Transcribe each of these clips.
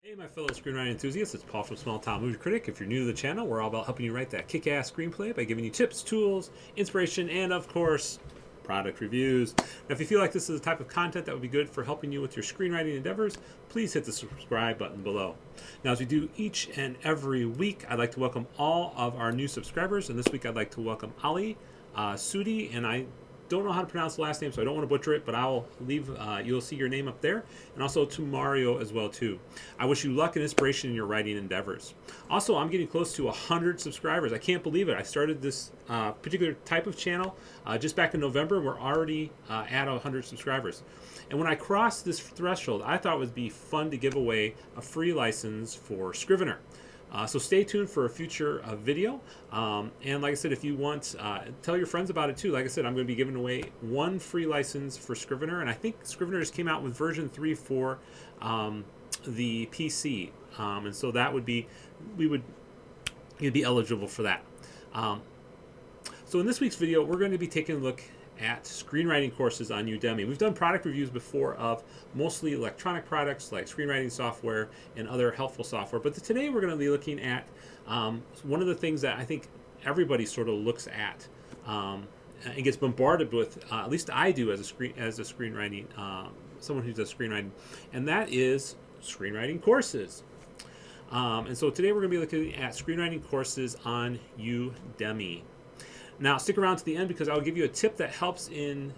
Hey, my fellow screenwriting enthusiasts, it's Paul from Small Town Movie Critic. If you're new to the channel, we're all about helping you write that kick-ass screenplay by giving you tips, tools, inspiration, and of course, product reviews. Now, if you feel like this is the type of content that would be good for helping you with your screenwriting endeavors, please hit the subscribe button below. Now, as we do each and every week, I'd like to welcome all of our new subscribers, and this week I'd like to welcome Ali Sudi, and I don't know how to pronounce the last name, so I don't want to butcher it, but I'll leave, you'll see your name up there, and also to Mario as well too. I wish you luck and inspiration in your writing endeavors. Also, I'm getting close to 100 subscribers. I can't believe it. I started this particular type of channel just back in November. We're already at 100 subscribers. And when I crossed this threshold, I thought it would be fun to give away a free license for Scrivener. So stay tuned for a future video. And like I said, if you want, tell your friends about it too. Like I said, I'm going to be giving away one free license for Scrivener. And I think Scrivener just came out with version 3 for the PC. And so that would be, you'd be eligible for that. So in this week's video, we're going to be taking a look at screenwriting courses on Udemy. We've done product reviews before of mostly electronic products like screenwriting software and other helpful software, but today we're going to be looking at one of the things that I think everybody sort of looks at and gets bombarded with, at least I do as a screenwriting, someone who does screenwriting, and that is screenwriting courses. And so today we're going to be looking at screenwriting courses on Udemy. Now, stick around to the end because I'll give you a tip that helps in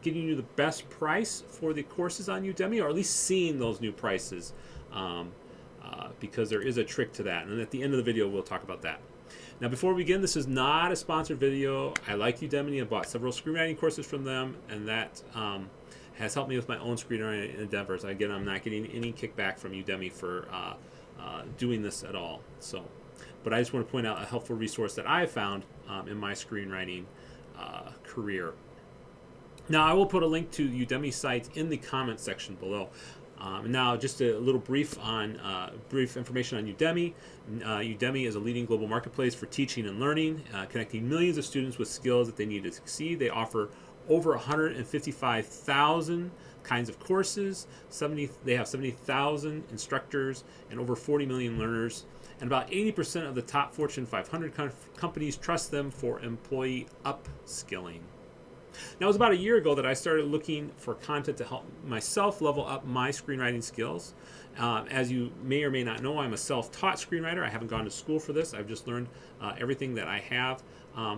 getting you the best price for the courses on Udemy, or at least seeing those new prices, because there is a trick to that. And at the end of the video, we'll talk about that. Now, before we begin, this is not a sponsored video. I like Udemy. I bought several screenwriting courses from them, and that has helped me with my own screenwriting endeavors. Again, I'm not getting any kickback from Udemy for doing this at all. But I just want to point out a helpful resource that I have found in my screenwriting career. Now, I will put a link to the Udemy site in the comment section below. Now, just a little brief information on Udemy. Udemy is a leading global marketplace for teaching and learning, connecting millions of students with skills that they need to succeed. They offer over 155,000 kinds of courses. They have 70,000 instructors and over 40 million learners. And about 80% of the top Fortune 500 companies trust them for employee upskilling. Now, it was about a year ago that I started looking for content to help myself level up my screenwriting skills. As you may or may not know, I'm a self-taught screenwriter. I haven't gone to school for this. I've just learned everything that I have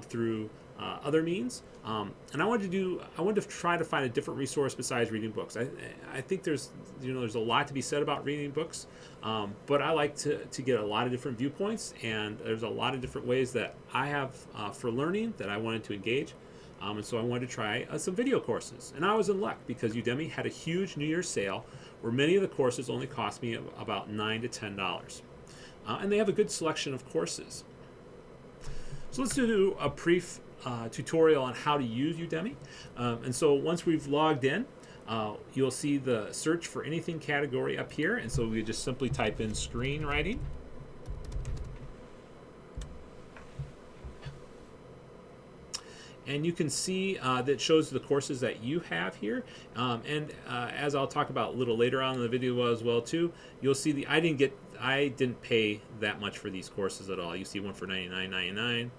through other means. And I wanted to try to find a different resource besides reading books. I think there's a lot to be said about reading books, but I like to get a lot of different viewpoints, and there's a lot of different ways that I have for learning that I wanted to engage. And so I wanted to try some video courses. And I was in luck because Udemy had a huge New Year's sale where many of the courses only cost me about $9 to $10. And they have a good selection of courses. So let's do a brief tutorial on how to use Udemy. And so once we've logged in, you'll see the search for anything category up here. And so we just simply type in screenwriting. And you can see that shows the courses that you have here. As I'll talk about a little later on in the video as well too, you'll see I didn't pay that much for these courses at all. You see one for $99.99.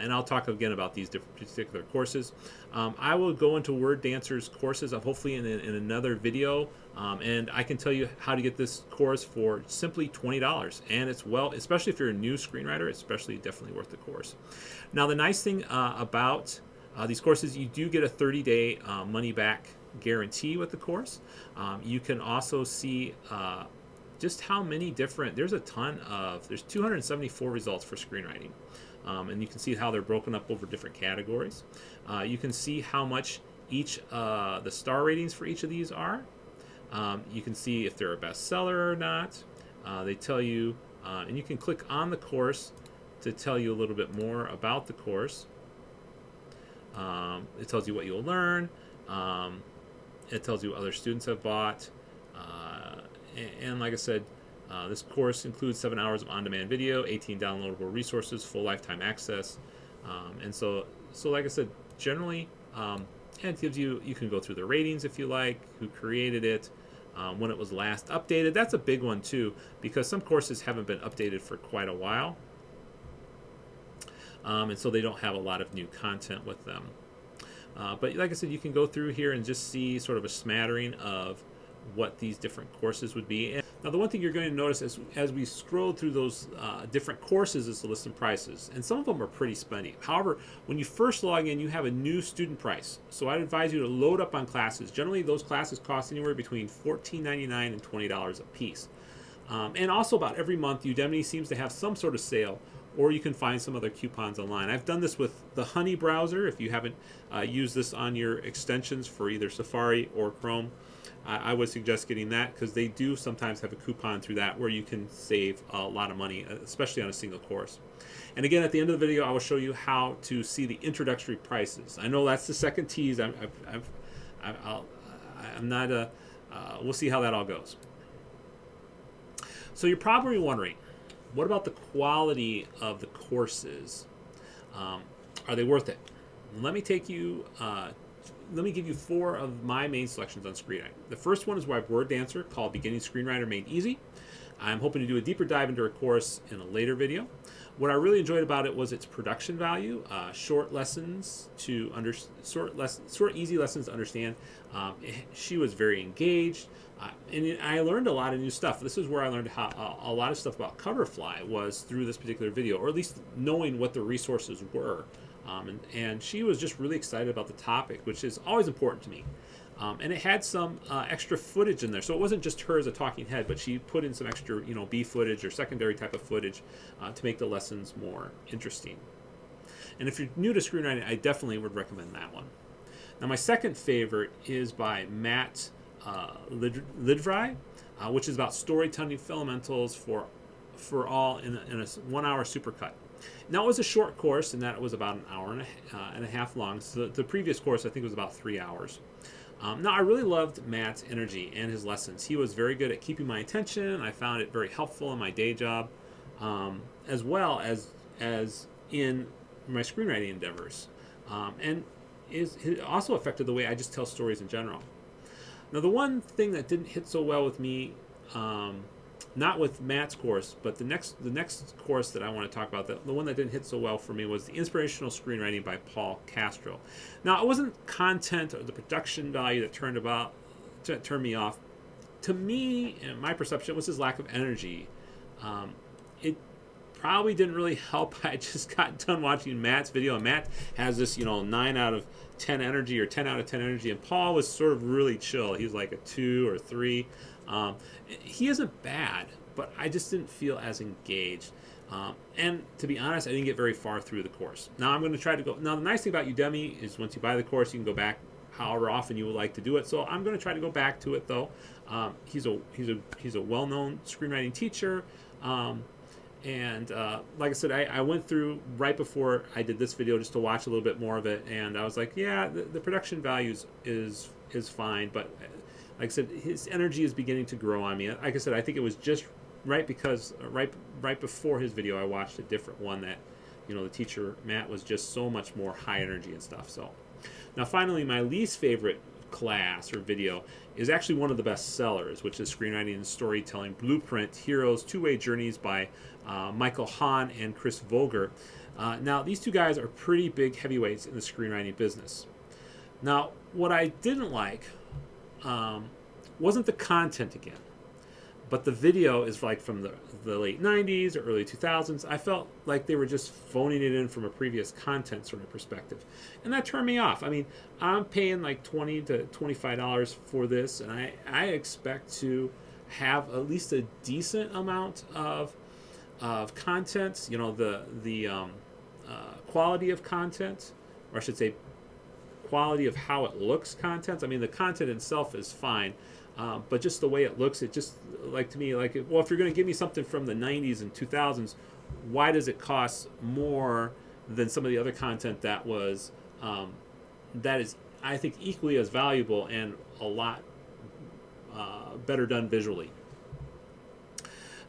And I'll talk again about these particular courses. I will go into Word Dancer's courses hopefully in another video, and I can tell you how to get this course for simply $20. And it's especially if you're a new screenwriter, it's definitely worth the course. Now, the nice thing about these courses, you do get a 30-day money-back guarantee with the course. You can also see just how many different, there's 274 results for screenwriting. And you can see how they're broken up over different categories. You can see how much the star ratings for each of these are. You can see if they're a bestseller or not. They tell you, and you can click on the course to tell you a little bit more about the course. It tells you what you'll learn. It tells you what other students have bought. And like I said, this course includes 7 hours of on-demand video, 18 downloadable resources, full lifetime access. And so like I said, generally, and it gives you can go through the ratings if you like, who created it, when it was last updated. That's a big one too, because some courses haven't been updated for quite a while, and so they don't have a lot of new content with them. But like I said, you can go through here and just see sort of a smattering of what these different courses would be. And now the one thing you're going to notice as we scroll through those different courses is the list of prices, and some of them are pretty spendy. However, when you first log in, you have a new student price, so I'd advise you to load up on classes. Generally those classes cost anywhere between $14.99 and $20 a piece, and also about every month Udemy seems to have some sort of sale, or you can find some other coupons online. I've done this with the Honey browser. If you haven't used this on your extensions for either Safari or Chrome, I would suggest getting that, because they do sometimes have a coupon through that where you can save a lot of money, especially on a single course. And again, at the end of the video, I will show you how to see the introductory prices. I know that's the second tease. I'm not. We'll see how that all goes. So you're probably wondering, what about the quality of the courses? Are they worth it? Let me take you. Let me give you 4 of my main selections on screenwriting. The first one is by Word Dancer, called Beginning Screenwriter Made Easy. I'm hoping to do a deeper dive into a course in a later video. What I really enjoyed about it was its production value, short, easy lessons to understand. She was very engaged, and I learned a lot of new stuff. This is where I learned how a lot of stuff about Coverfly was through this particular video, or at least knowing what the resources were. And she was just really excited about the topic, which is always important to me. And it had some extra footage in there, so it wasn't just her as a talking head, but she put in some extra, B footage or secondary type of footage to make the lessons more interesting. And if you're new to screenwriting, I definitely would recommend that one. Now, my second favorite is by Matt Lidvry, which is about storytelling fundamentals for all in a 1-hour supercut. Now, it was a short course in that it was about an hour and a half long. So the previous course, I think, was about 3 hours. Now, I really loved Matt's energy and his lessons. He was very good at keeping my attention. I found it very helpful in my day job, as well as in my screenwriting endeavors. And it also affected the way I just tell stories in general. Now, the one thing that didn't hit so well with me, not with Matt's course, but the next course that I want to talk about, the one that didn't hit so well for me, was the Inspirational Screenwriting by Paul Castro. Now, it wasn't content or the production value that turned me off. To me, in my perception, it was his lack of energy. It probably didn't really help. I just got done watching Matt's video, and Matt has this 9 out of 10 energy or 10 out of 10 energy, and Paul was sort of really chill. He's like a 2 or 3. He isn't bad, but I just didn't feel as engaged. And to be honest, I didn't get very far through the course. Now I'm going to try to go. Now the nice thing about Udemy is once you buy the course, you can go back however often you would like to do it. So I'm going to try to go back to it though. He's a well-known screenwriting teacher. And like I said, I went through right before I did this video just to watch a little bit more of it, and I was like, yeah, the production values is fine, but like I said, his energy is beginning to grow on me. Like I said, I think it was just right because right before his video, I watched a different one that, the teacher Matt was just so much more high energy and stuff. So now finally, my least favorite class or video is actually one of the best sellers, which is Screenwriting and Storytelling Blueprint: Heroes Two-Way Journeys by Michael Hahn and Chris Vogler. Now, these two guys are pretty big heavyweights in the screenwriting business. Now, what I didn't like wasn't the content again, but the video is like from the late 90s or early 2000s. I felt like they were just phoning it in from a previous content sort of perspective, and that turned me off. I mean, I'm paying like $20 to $25 for this, and I expect to have at least a decent amount of content, the quality of content, or I should say quality of how it looks content. I mean, the content itself is fine, but just the way it looks, it just, like, to me, like, well, if you're going to give me something from the 90s and 2000s, why does it cost more than some of the other content that was that is, I think, equally as valuable and a lot better done visually?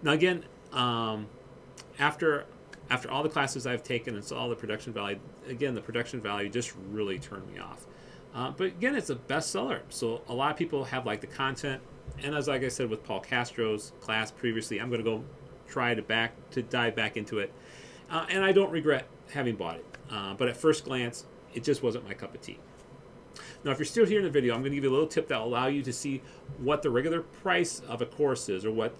Now again, after all the classes I've taken and saw the production value, again, the production value just really turned me off. But again, it's a bestseller. So a lot of people have like the content. And as like I said with Paul Castro's class previously, I'm going to go try to dive back into it. And I don't regret having bought it. But at first glance, it just wasn't my cup of tea. Now, if you're still here in the video, I'm going to give you a little tip that will allow you to see what the regular price of a course is, or what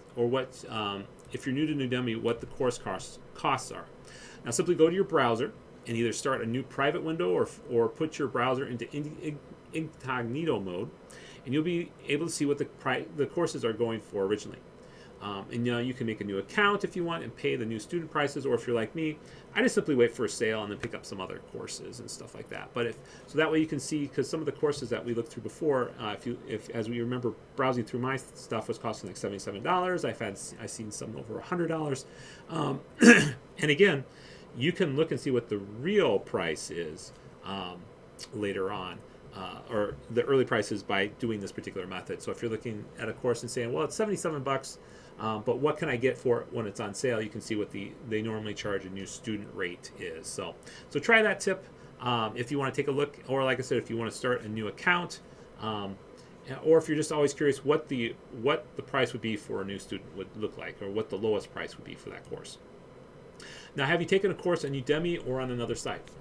if you're new to Udemy, what the course costs are. Now, simply go to your browser and either start a new private window or put your browser into incognito mode, and you'll be able to see what the courses are going for originally. And you can make a new account if you want and pay the new student prices, or if you're like me, I just simply wait for a sale and then pick up some other courses and stuff like that. But so that way you can see, because some of the courses that we looked through before, if as we remember, browsing through my stuff was costing like $77. I've seen some over $100. And again, you can look and see what the real price is later on. Or the early prices by doing this particular method. So if you're looking at a course and saying, well, it's $77, but what can I get for it when it's on sale? You can see what they normally charge a new student rate is. So try that tip if you want to take a look, or like I said, if you want to start a new account, or if you're just always curious what the price would be for a new student would look like, or what the lowest price would be for that course. Now, have you taken a course on Udemy or on another site?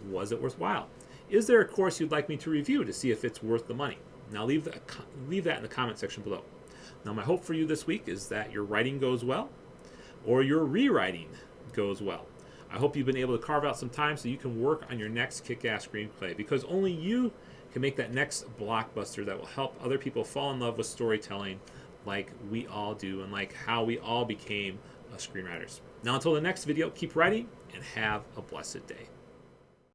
Was it worthwhile? Is there a course you'd like me to review to see if it's worth the money? Now leave that in the comment section below. Now my hope for you this week is that your writing goes well, or your rewriting goes well. I hope you've been able to carve out some time so you can work on your next kick-ass screenplay, because only you can make that next blockbuster that will help other people fall in love with storytelling like we all do, and like how we all became screenwriters. Now until the next video, keep writing and have a blessed day.